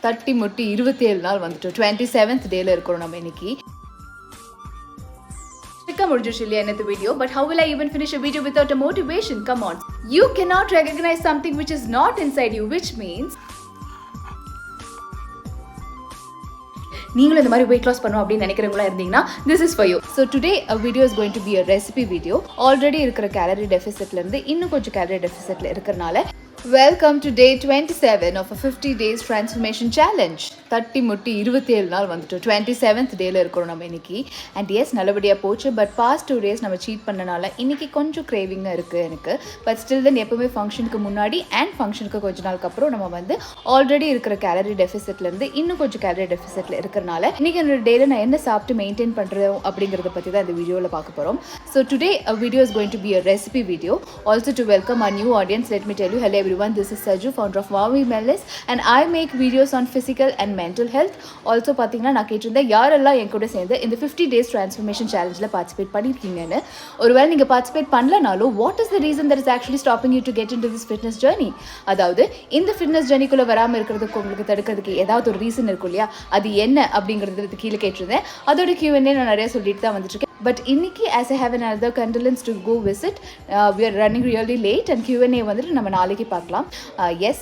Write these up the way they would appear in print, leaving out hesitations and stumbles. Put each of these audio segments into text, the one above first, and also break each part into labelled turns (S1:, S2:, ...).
S1: தட்டி முட்டி 27 நாள் வந்துட்டோம். 27th டேல இருக்கிறோம் நம்ம இன்னைக்கு. முடிஞ்சிருச்சு இல்லையா இந்த video. But how will I even finish a video without a motivation? Come on. You cannot recognize something which is not inside you, which means நீங்களும் இந்த மாதிரி weight loss பண்ணணும் அப்படின்னு நினைக்கிறவங்களா இருந்தீங்கன்னா this is for you. So today a video is going to be a recipe video. Already இருக்கிற calorie deficitல இருந்து இன்னும் கொஞ்சம் calorie deficitல இருக்கறனால welcome to day 27 of a 50 days transformation challenge. தட்டி முட்டி 27 நாள் வந்துட்டோம். 27th டேல இருக்கிறோம் நம்ம இன்னைக்கு. அண்ட் எஸ் நல்லபடியாக போச்சு. பட் பாஸ்ட் 2 days நம்ம சீட் பண்ணனால இன்னைக்கு கொஞ்சம் கிரேவிங்காக இருக்குது எனக்கு. பட் ஸ்டில் தென் எப்போவுமே ஃபங்க்ஷனுக்கு முன்னாடி அண்ட் ஃபங்க்ஷனுக்கு கொஞ்ச நாளுக்கு அப்புறம் நம்ம வந்து ஆல்ரெடி இருக்கிற கேலரி டெஃபிசிட்லேருந்து இன்னும் கொஞ்சம் கேலரி டெஃபிசிட்டில் இருக்கிறனால இன்னைக்கு என்னோட டேல நான் என்ன சாப்பிட்டு மெயின்டைன் பண்ணுறோம் அப்படிங்கிறத பற்றி தான் இந்த வீடியோவில் பார்க்க போகிறோம். So today a video is going to be a recipe video. Also to welcome our new audience, let me tell you, hello everyone, this is Saju, founder of Vavi Wellness, and I make videos on physical and mental health. Also பாத்தீங்கன்னா நான் கேட்டிருந்தேன் யாரெல்லாம் என் கூட சேர்ந்து இந்த 50 days transformation challengeல participate பண்ணிருக்கீங்கன்னு. ஒருவேளை நீங்க participate பண்ணலனாலும் what is the reason that is actually stopping you to get into this fitness journey? அதாவது இந்த ஃபிட்னஸ் ஜர்னிக்குள்ள வராமல் இருக்கிறதுக்கு உங்களுக்கு தடுக்கிறதுக்கு ஏதாவது ஒரு ரீசன் இருக்கும் இல்லையா, அது என்ன அப்படிங்கிறது கீழே கேட்டிருந்தேன். அதோட Q&A நான் நிறைய சொல்லிட்டு தான் வந்துட்டு இருக்கேன். பட் இன்னைக்கு as I have another condolence to go visit, we are running really late and Q&A வந்துட்டு நம்ம நாளைக்கு பார்க்கலாம். Yes,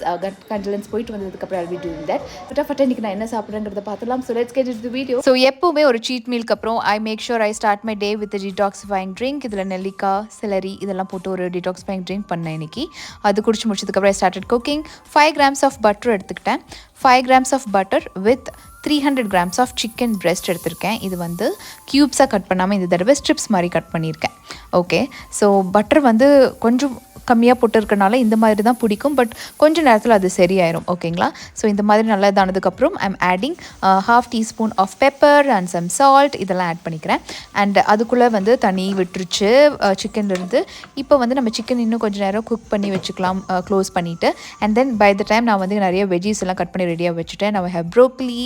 S1: condolence போயிட்டு வந்ததுக்கப்புறம் I'll be doing that. ஃபட்டாஃபட்டா இன்னைக்கு நான் என்ன சாப்பிட்றேங்கிறத பார்த்துலாம். So let's get into the video. So எப்போவுமே ஒரு சீட் மீல்க்கு அப்புறம் I make sure I start my day with a detoxifying drink. இதில் நெல்லிக்காய், சிலரி இதெல்லாம் போட்டு ஒரு detoxifying drink பண்ணேன் இன்னைக்கு. அது குடிச்சு முடிச்சதுக்கப்புறம் I started cooking. 5 grams of butter எடுத்துக்கிட்டேன். 5 grams of butter with 300 grams of chicken breast எடுத்திருக்கேன். இது வந்து க்யூப்ஸாக கட் பண்ணாமல் இந்த தடவை ஸ்ட்ரிப்ஸ் மாதிரி கட் பண்ணியிருக்கேன். ஓகே, ஸோ பட்டர் வந்து கொஞ்சம் கம்மியாக போட்டுருக்கனால இந்த மாதிரி தான் பிடிக்கும். பட் கொஞ்சம் நேரத்தில் அது சரியாயிரும். ஓகேங்களா? ஸோ இந்த மாதிரி நல்லா இதானதுக்கப்புறம் I'm adding 1/2 teaspoon of pepper and some salt இதெல்லாம் ஆட் பண்ணிக்கிறேன். அண்ட் அதுக்குள்ளே வந்து தண்ணி விட்டுருச்சு சிக்கன்லேருந்து. இப்போ வந்து நம்ம சிக்கன் இன்னும் கொஞ்சம் நேரம் குக் பண்ணி வச்சுக்கலாம் க்ளோஸ் பண்ணிவிட்டு. And then by the time நான் வந்து நிறைய வெஜ்ஜீஸ் எல்லாம் கட் பண்ணி ரெடியாக வச்சுட்டேன். நம்ம ஹேவ் ப்ரோக்கலி,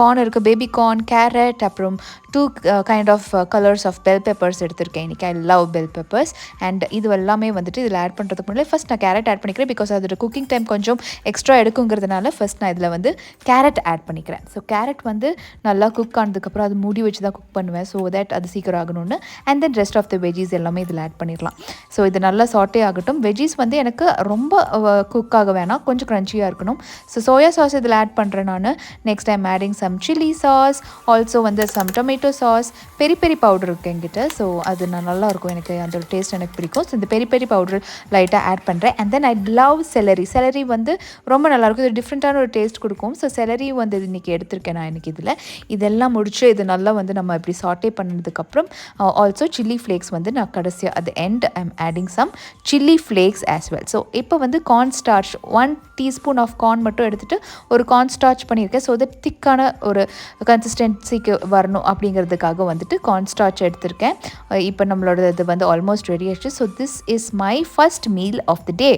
S1: கார்ன் இருக்குது, பேபி கார்ன், கேரட், அப்புறம் 2 kind of colors of bell peppers எடுத்திருக்கேன் இன்றைக்கி. I love bell peppers. And இது எல்லாமே வந்துட்டு இதில் ஆட் பண்ணுறதுக்கு முன்னாடி ஃபஸ்ட் நான் கேரட் ஆட் பண்ணிக்கிறேன். பிகாஸ் அதோட குக்கிங் டைம் கொஞ்சம் எக்ஸ்ட்ரா எடுக்குங்கிறதுனால ஃபஸ்ட் நான் இதில் வந்து கேரட் ஆட் பண்ணிக்கிறேன். ஸோ கேரட் வந்து நல்லா குக் ஆனதுக்கப்புறம் அது மூடி வச்சு தான் குக் பண்ணுவேன். ஸோ தட் அது சீக்கிரம் ஆகணும்னு. And then rest of the veggies எல்லாமே இதில் ஆட் பண்ணிடலாம். ஸோ இது நல்லா சாட்டே ஆகட்டும். வெஜ்ஜீஸ் வந்து எனக்கு ரொம்ப குக் ஆக வேணாம், கொஞ்சம் க்ரன்ச்சியாக இருக்கணும். ஸோ சோயா சாஸ் இதில் ஆட் பண்ணுறேன் நான். Next time adding some chilli sauce, also வந்து some tomato sauce, peri peri powder இருக்குது என்கிட்ட. ஸோ அது நான் நல்லாயிருக்கும், எனக்கு அந்த டேஸ்ட் எனக்கு பிடிக்கும். ஸோ இந்த பெரி பெரி பவுடர் லைட்டாக ஆட் பண்ணுறேன். And then I love salary. Salary வந்து ரொம்ப நல்லாயிருக்கும், இது டிஃப்ரெண்ட்டான ஒரு டேஸ்ட் கொடுக்கும். ஸோ செலரி வந்து இன்றைக்கி எடுத்திருக்கேன் நான் இன்றைக்கி. இதில் இதெல்லாம் முடிச்சு இது நல்லா வந்து நம்ம இப்படி சாட்டே பண்ணதுக்கப்புறம் ஆல்சோ சில்லி ஃப்ளேக்ஸ் வந்து நான் கடைசியாக at end I am adding some chilli flakes as well. So இப்போ வந்து corn starch 1 teaspoon of corn மட்டும் எடுத்துகிட்டு ஒரு கார்ன் ஸ்டார்ச் பண்ணியிருக்கேன். ஸோ தட் திக்கான ஒரு கன்சிஸ்டன்சிக்கு வரணும் அப்படிங்கிறதுக்காக வந்துட்டு கார்ன் ஸ்டார்ச் எடுத்திருக்கேன். இப்போ நம்மளோட இது வந்து ஆல்மோஸ்ட் ரெடி ஆகிடுச்சு. So this is my first meal of the day.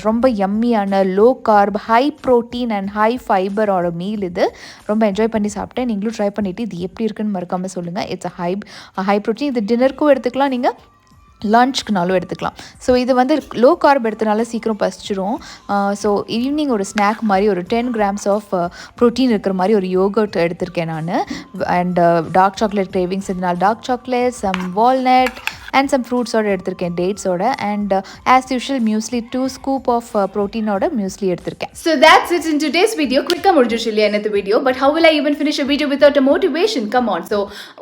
S1: ரொம்ப யம்மியான low carb, high protein and high ஃபைபரோட மீல் இது. ரொம்ப என்ஜாய் பண்ணி சாப்பிட்டேன். நீங்களும் ட்ரை பண்ணிவிட்டு இது எப்படி இருக்குன்னு மறக்காமல் சொல்லுங்கள். It's high protein. இது டின்னருக்கும் எடுத்துக்கலாம், நீங்கள் லன்ச்சுக்குனாலும் எடுத்துக்கலாம். ஸோ இது வந்து லோ கார்ப் எடுத்தனால சீக்கிரம் பசிச்சிரும். ஸோ ஈவினிங் ஒரு ஸ்நாக் மாதிரி ஒரு 10 grams ஆஃப் ப்ரோட்டீன் இருக்கிற மாதிரி ஒரு யோகர்ட் எடுத்திருக்கேன் நான். அண்ட் டார்க் சாக்லேட் கிரேவிங்ஸ் இதனால் dark chocolate, some walnut and some ஃப்ரூட்ஸோடு எடுத்திருக்கேன், டேட்ஸோட. And as usual muesli 2 scoop of ப்ரோட்டீனோட மியூஸ்லி எடுத்திருக்கேன். So that's it in today's video. குயிக்காக முடிஞ்சிருச்சு இல்லையா இந்த video. But how will I even finish a video without a motivation? Come on. So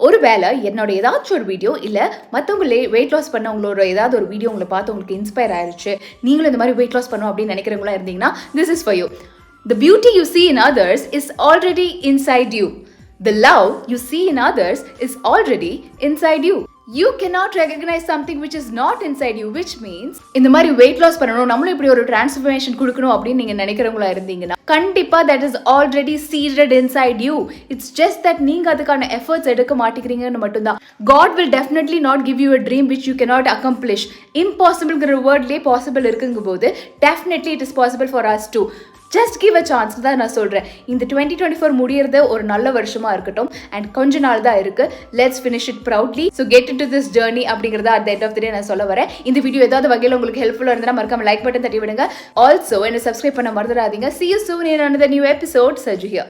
S1: ஒரு வேளை என்னோட ஏதாச்சும் ஒரு வீடியோ இல்லை மற்றவங்களே வெயிட் லாஸ் பண்ணவங்களோட ஏதாவது ஒரு வீடியோ உங்களை பார்த்து உங்களுக்கு இன்ஸ்பயர் ஆயிடுச்சு, நீங்களும் இந்த மாதிரி வெயிட் லாஸ் பண்ணணும் அப்படின்னு நினைக்கிறவங்களா இருந்தீங்கன்னா this is for you. The beauty you see in others is already inside you. The love you see in others is already inside you. You cannot recognize something which is not inside you, which means இந்த மாதிரி weight loss பண்ணணும், நம்மளும் இப்படி ஒரு transformation கொடுக்கணும் அப்படின்னு நீங்க நினைக்கிறவங்களா இருந்தீங்கன்னா கண்டிப்பா that is already seeded inside you. It's just that நீங்க அதுக்கான efforts எடுக்க மாட்டேங்கிறீங்கன்னு மட்டும்தான். God will definitely not give you a dream which you cannot accomplish. Impossible ங்கிற wordலயே possible இருக்குங்கும்போது definitely it is possible for us too. Just give a chance தான் நான் சொல்கிறேன். இந்த 2024 முடியறது ஒரு நல்ல வருஷமாக இருக்கட்டும் அண்ட் கொஞ்ச நாள் தான் இருக்குது. Let's finish it proudly. So get into this journey அப்படிங்கிறத at the end of the day நான் சொல்ல வரேன். இந்த வீடியோ ஏதாவது வகையில் உங்களுக்கு ஹெல்ப்ஃபுல்லாக இருந்தால் மறக்காம லைக் பட்டன் தட்டி விடுங்க. ஆல்சோ என்ன சப்ஸ்கிரைப் பண்ண மறந்துடாதீங்க. See you soon in another new episode. Saju here.